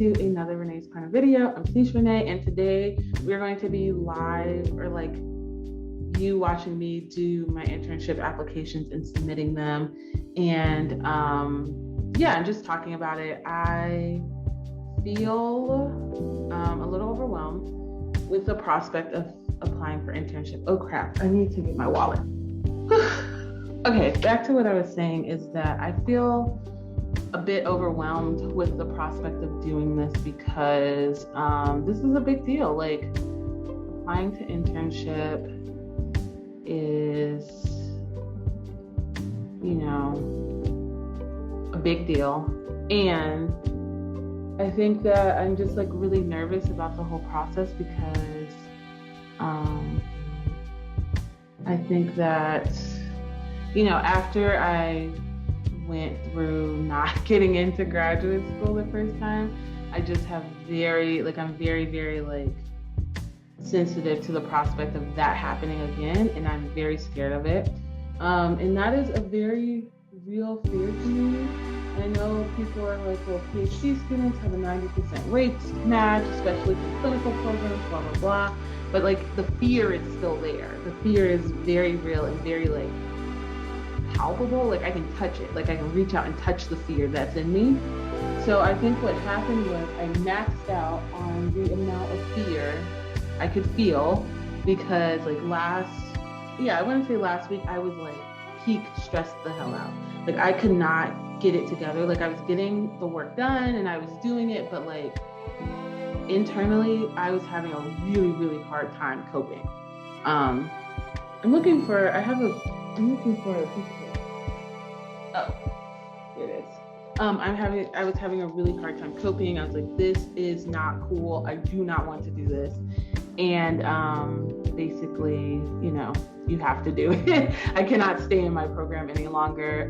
to another Renae's Corner video. I'm Renae, and today we're going to be live, or like you watching me do my internship applications and submitting them. And yeah, I'm just talking about it. I feel a little overwhelmed with the prospect of applying for internship. Oh crap, I need to get my wallet. Okay, back to what I was saying is that I feel a bit overwhelmed with the prospect of doing this because this is a big deal. Like, applying to internship is, you know, a big deal. And I think that I'm just like really nervous about the whole process because I think that, you know, after I went through not getting into graduate school the first time, I just have I'm very like sensitive to the prospect of that happening again, and I'm very scared of it. And that is a very real fear to me. I know people are like, well, PhD students have a 90% rate match, especially for clinical programs, blah, blah, blah. But like the fear is still there. The fear is very real and very like palpable. Like I can touch it. Like I can reach out and touch the fear that's in me. So I think what happened was I maxed out on the amount of fear I could feel because like I wouldn't say last week, I was like peak stressed the hell out. Like I could not get it together. Like I was getting the work done and I was doing it, but like internally I was having a really, really hard time coping. I'm looking for a piece of it. Oh, here it is. I was having a really hard time coping. I was like, this is not cool. I do not want to do this. And basically, you know, you have to do it. I cannot stay in my program any longer.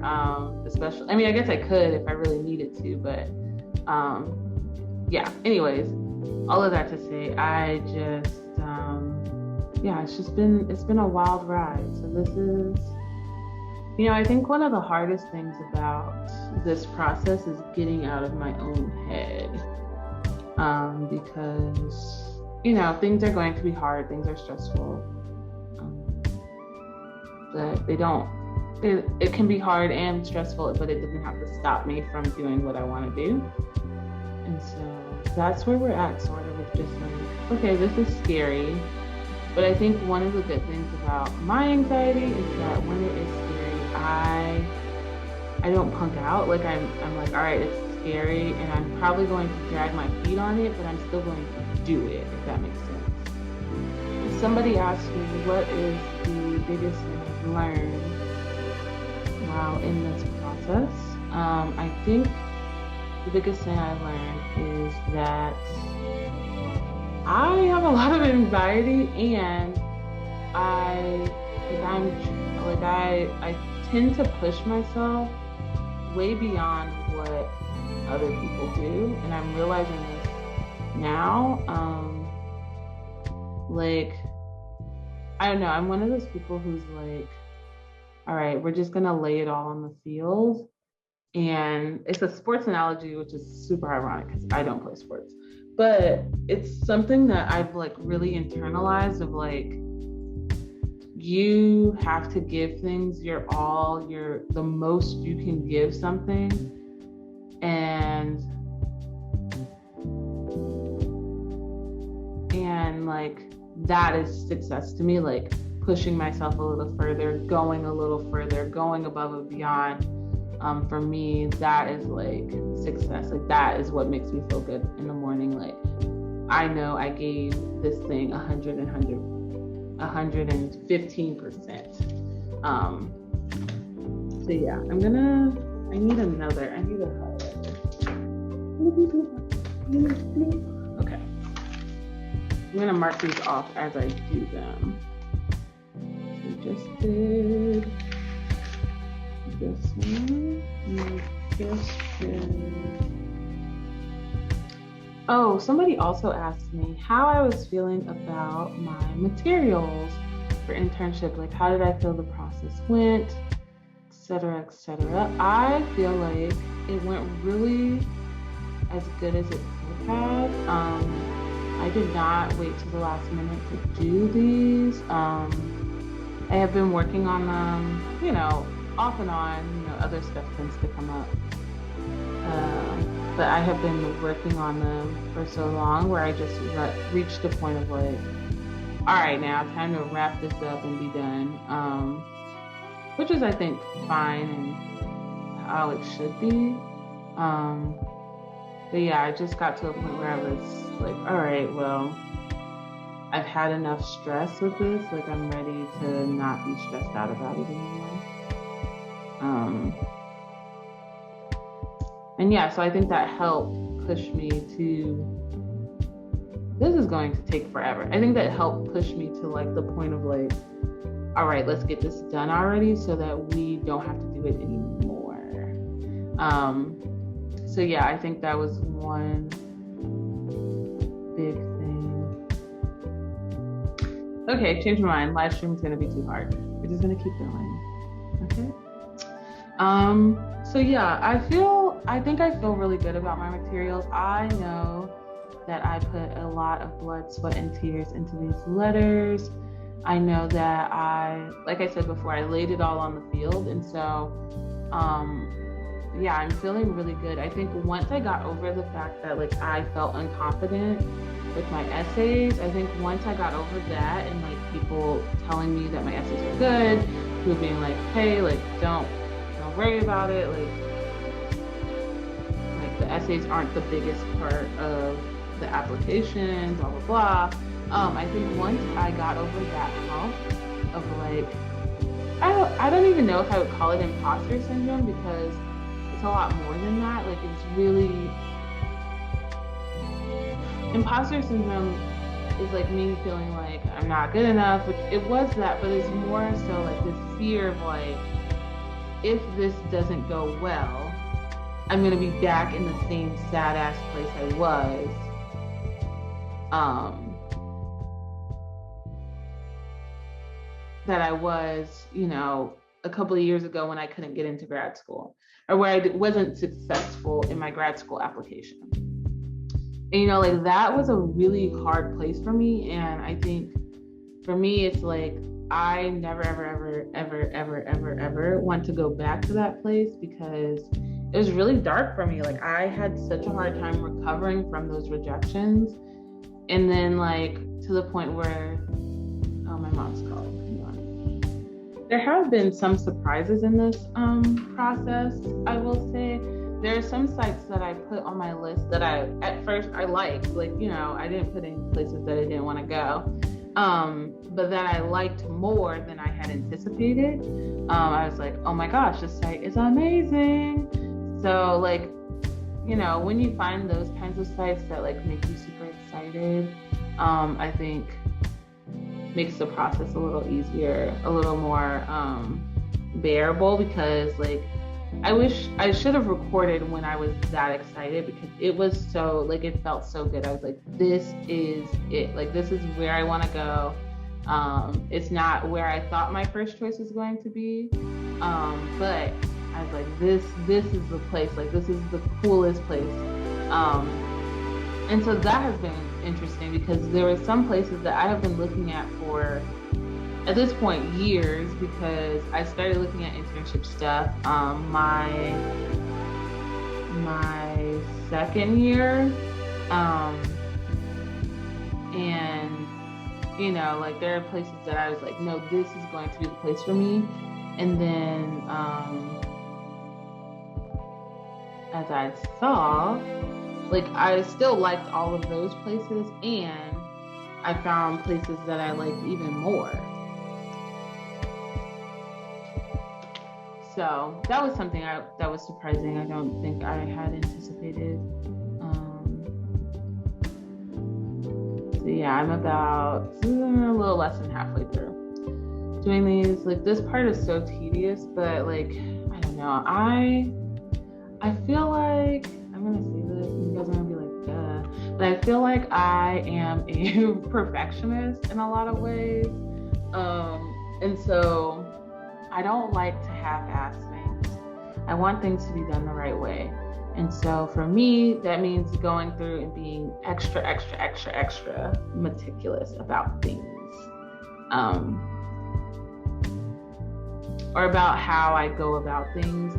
Especially, I mean, I guess I could if I really needed to, but yeah, anyways, all of that to say, I just, yeah, it's been a wild ride. So this is, you know, I think one of the hardest things about this process is getting out of my own head, because, you know, things are going to be hard, things are stressful, but it can be hard and stressful, but it doesn't have to stop me from doing what I want to do. And so that's where we're at, sort of, with just like, okay, this is scary. But I think one of the good things about my anxiety is that when it is scary, I don't punk out. Like I'm like, all right, it's scary and I'm probably going to drag my feet on it, but I'm still going to do it, if that makes sense. Somebody asked me, what is the biggest thing I've learned while in this process? I think the biggest thing I learned is that I have a lot of anxiety, and I tend to push myself way beyond what other people do, and I'm realizing this now. Like, I don't know, I'm one of those people who's like, all right, we're just gonna lay it all on the field. And it's a sports analogy, which is super ironic because I don't play sports, but it's something that I've like really internalized of like, you have to give things your all, the most you can give something. And like, that is success to me, like pushing myself a little further, going a little further, going above and beyond. For me, that is like success. Like that is what makes me feel good in the morning. Like I know I gave this thing 115%. So yeah, I need a highlighter. Okay. I'm gonna mark these off as I do them. So just did this one. Oh, somebody also asked me how I was feeling about my materials for internship. Like, how did I feel the process went, et cetera, et cetera. I feel like it went really as good as it could have. I did not wait till the last minute to do these. I have been working on them, off and on, other stuff tends to come up. But I have been working on them for so long where I just reached the point of like, all right, now time to wrap this up and be done. Which is, I think, fine and how it should be. But yeah, I just got to a point where I was like, all right, well, I've had enough stress with this. Like, I'm ready to not be stressed out about it anymore. And yeah, so I think that helped push me to, this is going to take forever. I think that helped push me to like the point of like, all right, let's get this done already so that we don't have to do it anymore. So yeah, I think that was one big thing. Okay, change my mind. Live stream is gonna be too hard. We're just gonna keep going. Okay. So yeah, I think I feel really good about my materials. I know that I put a lot of blood, sweat, and tears into these letters. I know that like I said before, I laid it all on the field. And so, yeah, I'm feeling really good. I think once I got over the fact that like I felt unconfident with my essays, I think once I got over that and like people telling me that my essays are good, people being like, hey, like don't worry about it. Like the essays aren't the biggest part of the application, blah, blah, blah. I think once I got over that hump of like, I don't even know if I would call it imposter syndrome because it's a lot more than that. Like it's really, imposter syndrome is like me feeling like I'm not good enough, which it was that, but it's more so like this fear of like, if this doesn't go well, I'm gonna be back in the same sad ass place I was. That I was, a couple of years ago when I couldn't get into grad school or where I wasn't successful in my grad school application. And, like that was a really hard place for me. And I think for me, it's like, I never, ever, ever, ever, ever, ever, ever want to go back to that place because it was really dark for me. Like I had such a hard time recovering from those rejections. And then like to the point where, oh, my mom's calling. There have been some surprises in this process, I will say. There are some sites that I put on my list that at first I liked. Like, I didn't put any places that I didn't want to go. But then I liked more than I had anticipated. I was like, oh my gosh, this site is amazing. So like, when you find those kinds of sites that like make you super excited, I think makes the process a little easier, a little more bearable because like I wish I should have recorded when I was that excited because it was so like it felt so good. I was like, this is it. Like this is where I want to go. It's not where I thought my first choice was going to be. But I was like, this is the place. Like this is the coolest place. And so that has been interesting because there were some places that I have been looking at for, at this point, years because I started looking at internship stuff my second year. And, like there are places that I was like, no, this is going to be the place for me. And then as I saw, like I still liked all of those places and I found places that I liked even more. So that was something that was surprising. I don't think I had anticipated. So yeah, I'm about a little less than halfway through doing these. Like this part is so tedious, but like, I don't know. I feel like, I'm gonna say this and you guys are gonna be like, duh. But I feel like I am a perfectionist in a lot of ways. And so I don't like to half-ass things. I want things to be done the right way. And so for me, that means going through and being extra, extra, extra, extra meticulous about things. Or about how I go about things.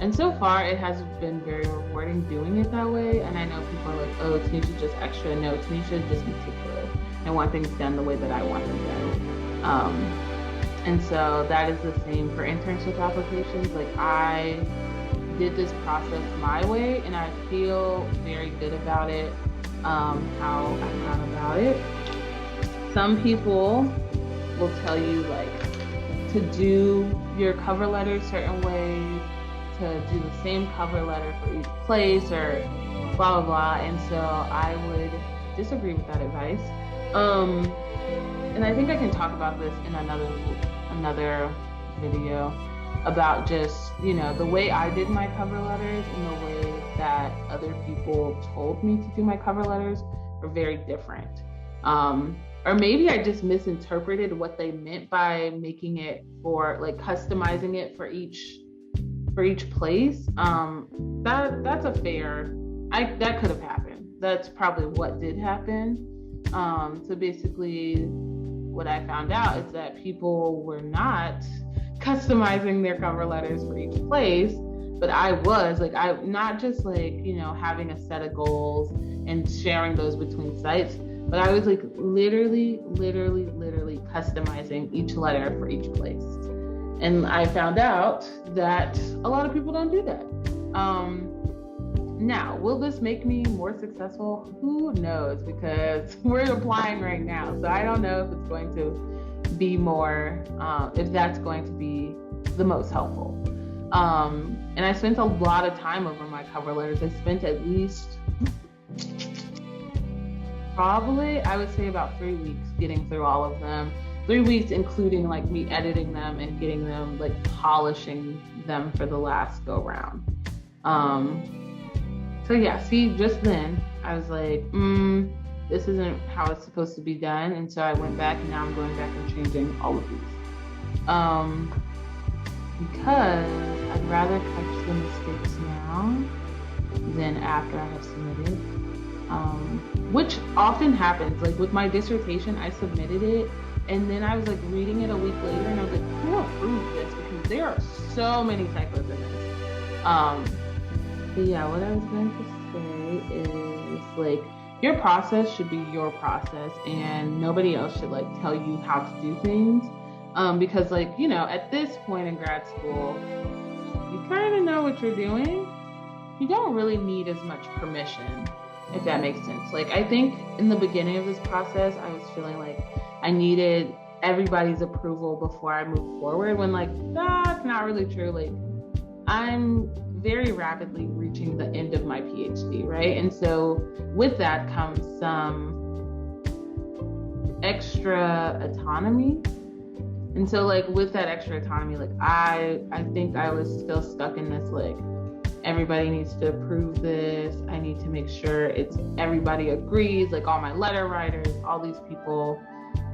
And so far, it has been very rewarding doing it that way. And I know people are like, oh, Tanisha just extra. No, Tanisha just meticulous. I want things done the way that I want them done. And so that is the same for internship applications. Like I did this process my way and I feel very good about it, how I've gone about it. Some people will tell you like to do your cover letter certain ways, to do the same cover letter for each place or blah, blah, blah. And so I would disagree with that advice. And I think I can talk about this in another video about just, you know, the way I did my cover letters and the way that other people told me to do my cover letters are very different. Or maybe I just misinterpreted what they meant by making it for like customizing it for each place. That's a fair, that could have happened. That's probably what did happen. So basically what I found out is that people were not customizing their cover letters for each place, but I was like, I not just like, you know, having a set of goals and sharing those between sites, but I was like literally customizing each letter for each place. And I found out that a lot of people don't do that. Now, will this make me more successful? Who knows? Because we're applying right now. So I don't know if it's going to be more, if that's going to be the most helpful. And I spent a lot of time over my cover letters. I spent at least probably, I would say about 3 weeks getting through all of them. 3 weeks, including like me editing them and getting them, like polishing them for the last go round. So yeah, see, just then I was like, this isn't how it's supposed to be done. And so I went back and now I'm going back and changing all of these. Because I'd rather catch the mistakes now than after I have submitted. Which often happens. Like with my dissertation, I submitted it and then I was like reading it a week later and I was like, who approved this? Because there are so many typos in this. But yeah, what I was going to say is like, your process should be your process and nobody else should like tell you how to do things. Because like, you know, at this point in grad school, you kind of know what you're doing. You don't really need as much permission, if that makes sense. Like, I think in the beginning of this process, I was feeling like I needed everybody's approval before I moved forward, when like, that's not really true. Like, I'm very rapidly reaching the end of my PhD, right? And so with that comes some extra autonomy. And so like with that extra autonomy, like I think I was still stuck in this like, everybody needs to approve this. I need to make sure it's everybody agrees, like all my letter writers, all these people.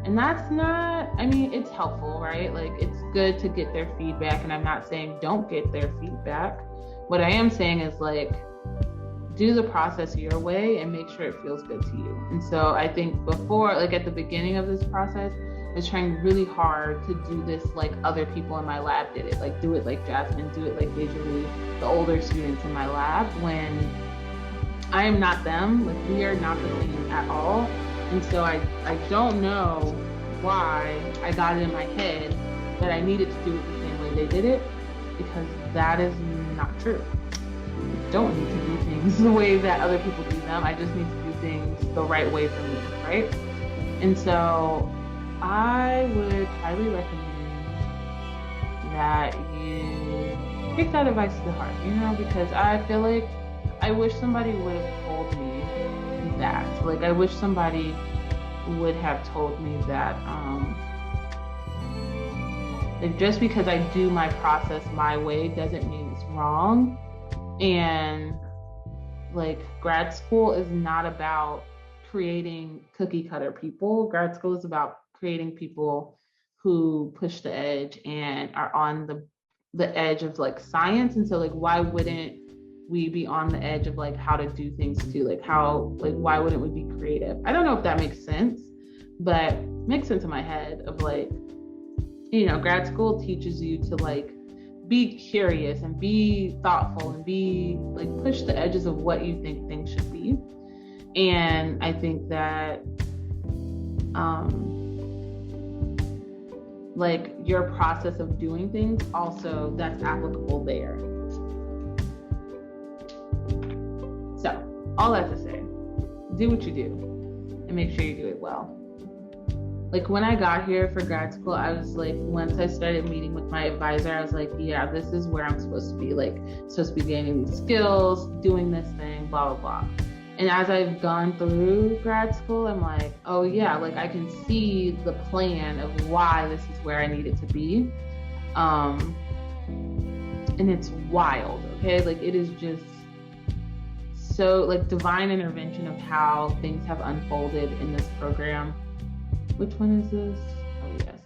And that's not, I mean, it's helpful, right? Like it's good to get their feedback. And I'm not saying don't get their feedback. What I am saying is like, do the process your way and make sure it feels good to you. And so I think before, like at the beginning of this process, I was trying really hard to do this like other people in my lab did it. Like do it like Jasmine, do it like visually, the older students in my lab, when I am not them. Like we are not the same at all. And so I don't know why I got it in my head that I needed to do it the same way they did it, because that is not true. I don't need to do things the way that other people do them. I just need to do things the right way for me, right? And so I would highly recommend that you take that advice to heart, you know, because I feel like I wish somebody would have told me that. Like I wish somebody would have told me that like just because I do my process my way doesn't mean it's wrong. And like grad school is not about creating cookie cutter people. Grad school is about creating people who push the edge and are on the edge of like science. And so like, why wouldn't we be on the edge of like how to do things too, like why wouldn't we be creative? I don't know if that makes sense, but it makes sense in my head of like, grad school teaches you to like be curious and be thoughtful and be like push the edges of what you think things should be. And I think that like your process of doing things also, that's applicable there. So all that to say, do what you do and make sure you do it well. Like when I got here for grad school, I was like, once I started meeting with my advisor, I was like, yeah, this is where I'm supposed to be, like supposed to be gaining these skills, doing this thing, blah, blah, blah. And as I've gone through grad school, I'm like, oh yeah, like I can see the plan of why this is where I need it to be. And it's wild, okay? Like it is just so like divine intervention of how things have unfolded in this program. Which one is this? Oh yes.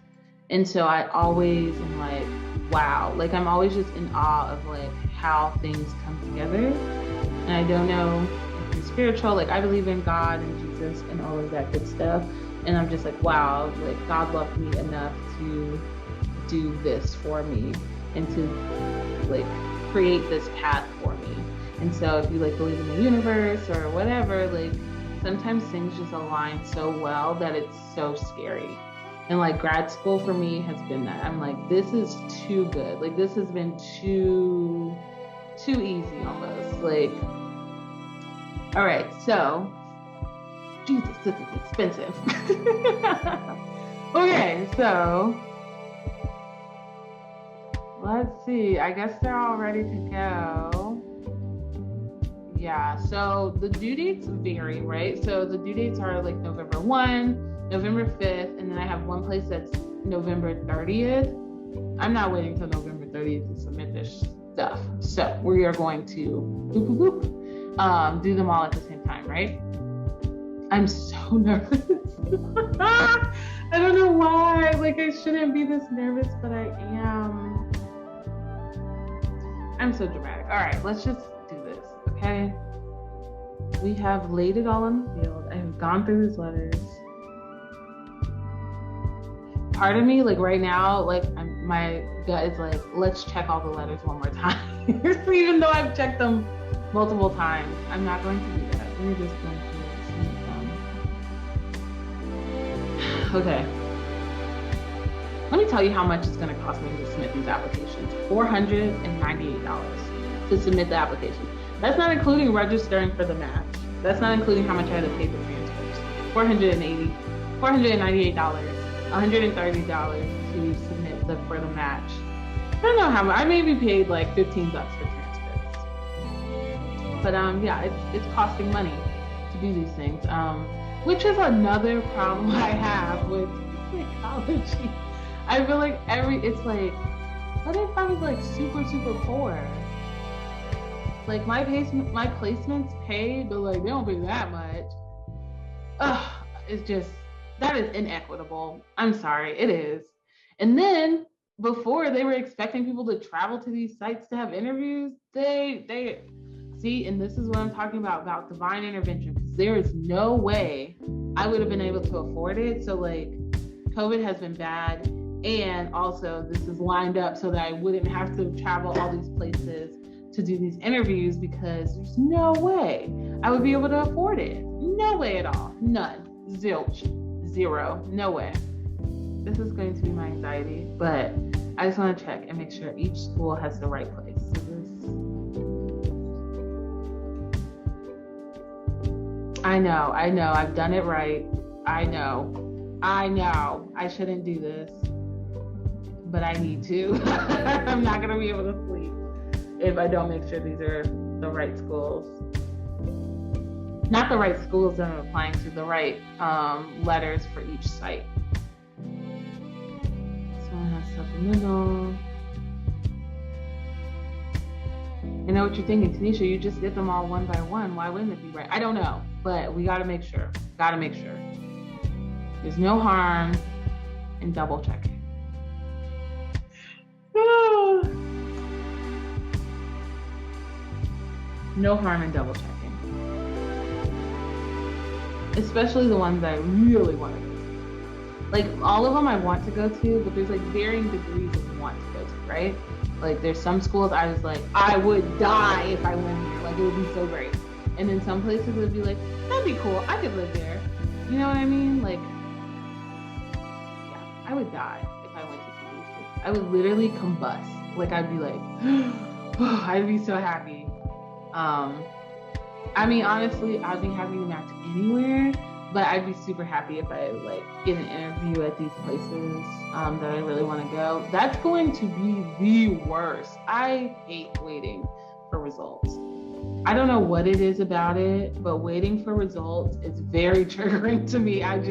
And so I always am like, wow, like I'm always just in awe of like how things come together. And I don't know if it's spiritual, like I believe in God and Jesus and all of that good stuff. And I'm just like, wow, like God loved me enough to do this for me and to like create this path for me. And so if you like believe in the universe or whatever, like sometimes things just align so well that it's so scary. And like grad school for me has been that. I'm like, this is too good. Like this has been too easy almost. Like, all right, so Jesus, this is expensive. Okay, so let's see. I guess they're all ready to go. Yeah, so the due dates vary, right? So the due dates are like November 1, November 5th, and then I have one place that's November 30th. I'm not waiting till November 30th to submit this stuff. So we are going to do them all at the same time, right? I'm so nervous. I don't know why, like I shouldn't be this nervous, but I am. I'm so dramatic. All right, let's just do this. Okay, we have laid it all on the field. I have gone through these letters. Part of me, like right now, like my gut is like, let's check all the letters one more time. Even though I've checked them multiple times, I'm not going to do that. We're just going to submit them. Okay. Let me tell you how much it's going to cost me to submit these applications. $498 to submit the application. That's not including registering for the match. That's not including how much I had to pay for transfers. $498, $130 to submit for the match. I don't know how much. I maybe paid like $15 for transcripts. But yeah, it's costing money to do these things. Which is another problem I have with psychology. I feel like it's like, what if I was like super, super poor? Like my placements pay, but like they don't pay that much. It's just, that is inequitable. I'm sorry, it is. And then before they were expecting people to travel to these sites to have interviews, they see, and this is what I'm talking about divine intervention, because there is no way I would have been able to afford it. So like COVID has been bad. And also this is lined up so that I wouldn't have to travel all these places to do these interviews, because there's no way I would be able to afford it. No way at all. None. Zilch. Zero. No way. This is going to be my anxiety, but I just want to check and make sure each school has the right place. So I know. I've done it right. I know. I shouldn't do this, but I need to. I'm not going to be able to sleep if I don't make sure these are the right schools. Not the right schools that I'm applying to, the right letters for each site. So I have supplemental. I know what you're thinking, Tanisha, you just did them all one by one. Why wouldn't it be right? I don't know, but we gotta make sure. There's no harm in double checking. No harm in double checking. Especially the ones that I really want to go to. Like all of them I want to go to, but there's like varying degrees of want to go to, right? Like there's some schools I was like, I would die if I went here. Like it would be so great. And then some places it would be like, that'd be cool. I could live there. You know what I mean? Like, yeah, I would die if I went to some of these places. I would literally combust. Like I'd be like, I'd be so happy. I mean, honestly, I'd be happy to match anywhere, but I'd be super happy if I like get an interview at these places that I really want to go. That's going to be the worst. I hate waiting for results. I don't know what it is about it, but waiting for results is very triggering to me. And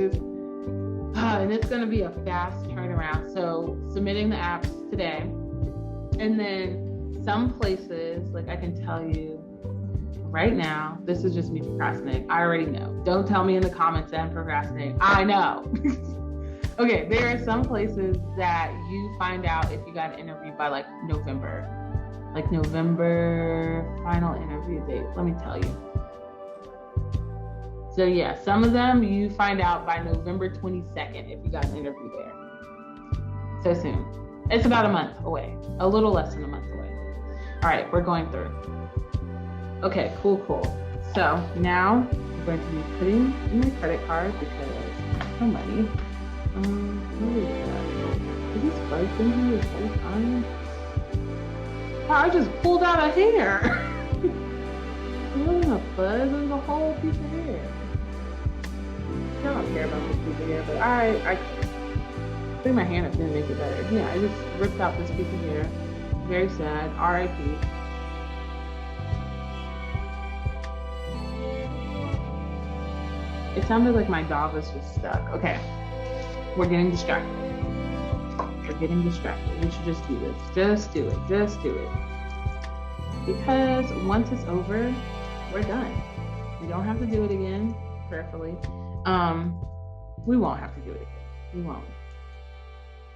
it's going to be a fast turnaround. So submitting the apps today, and then some places, like I can tell you, right now, this is just me procrastinating. I already know. Don't tell me in the comments that I'm procrastinating. I know. Okay, there are some places that you find out if you got an interview by like November. Like November final interview date. Let me tell you. So yeah, some of them you find out by November 22nd if you got an interview there. So soon. It's about a month away. A little less than a month away. All right, we're going through. Okay, cool. So now I'm going to be putting in my credit card because I have no money. What is that? Is this fuzz in here this whole time? Wow, I just pulled out a hair. It wasn't a fuzz, it was a whole piece of hair. I don't care about this piece of hair, but I think my hand is gonna make it better. Yeah, I just ripped out this piece of hair. Very sad. R.I.P. It sounded like my dog was just stuck. Okay, we're getting distracted. We should just do this. Just do it. Because once it's over, we're done. We don't have to do it again, prayerfully. We won't have to do it again. We won't.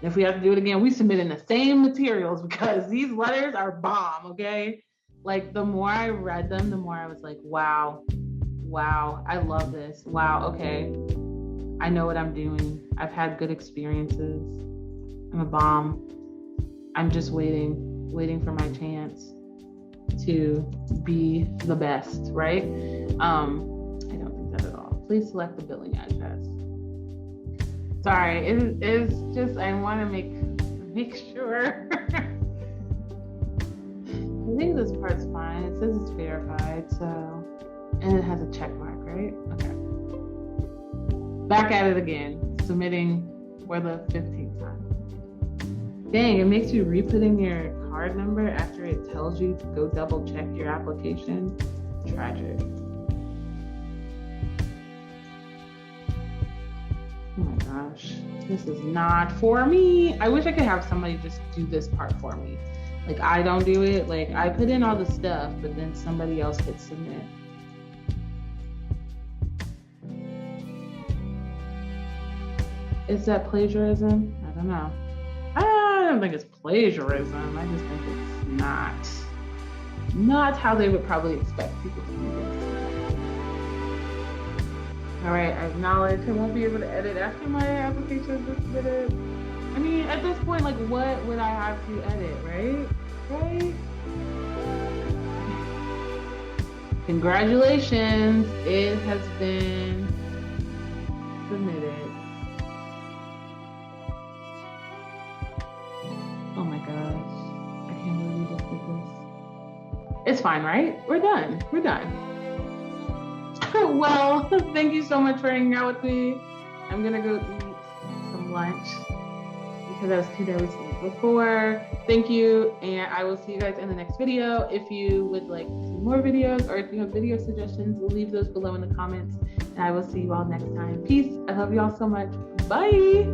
If we have to do it again, we submit in the same materials because these letters are bomb, okay? Like the more I read them, the more I was like, wow, I love this. Wow, okay. I know what I'm doing. I've had good experiences. I'm a bomb. I'm just waiting for my chance to be the best, right? I don't think that at all. Please select the billing address. Sorry, it's just, I want to make sure. I think this part's fine. It says it's verified, so, and it has a check mark, right? Okay. Back at it again, submitting for the 15th time. Dang, it makes you re-put in your card number after it tells you to go double check your application. Tragic. Oh my gosh, this is not for me. I wish I could have somebody just do this part for me. Like I don't do it. Like I put in all the stuff, but then somebody else hits submit. Is that plagiarism? I don't know. I don't think it's plagiarism. I just think it's not how they would probably expect people to do this. All right, I acknowledge I won't be able to edit after my application is submitted. I mean, at this point, like, what would I have to edit, right? Right? Congratulations, it has been submitted. Oh my gosh, I can't believe we just did this. It's fine, right? We're done. Well, thank you so much for hanging out with me. I'm gonna go eat some lunch because I was too nervous to eat before. Thank you, and I will see you guys in the next video. If you would like to see more videos or if you have video suggestions, leave those below in the comments, and I will see you all next time. Peace. I love you all so much. Bye.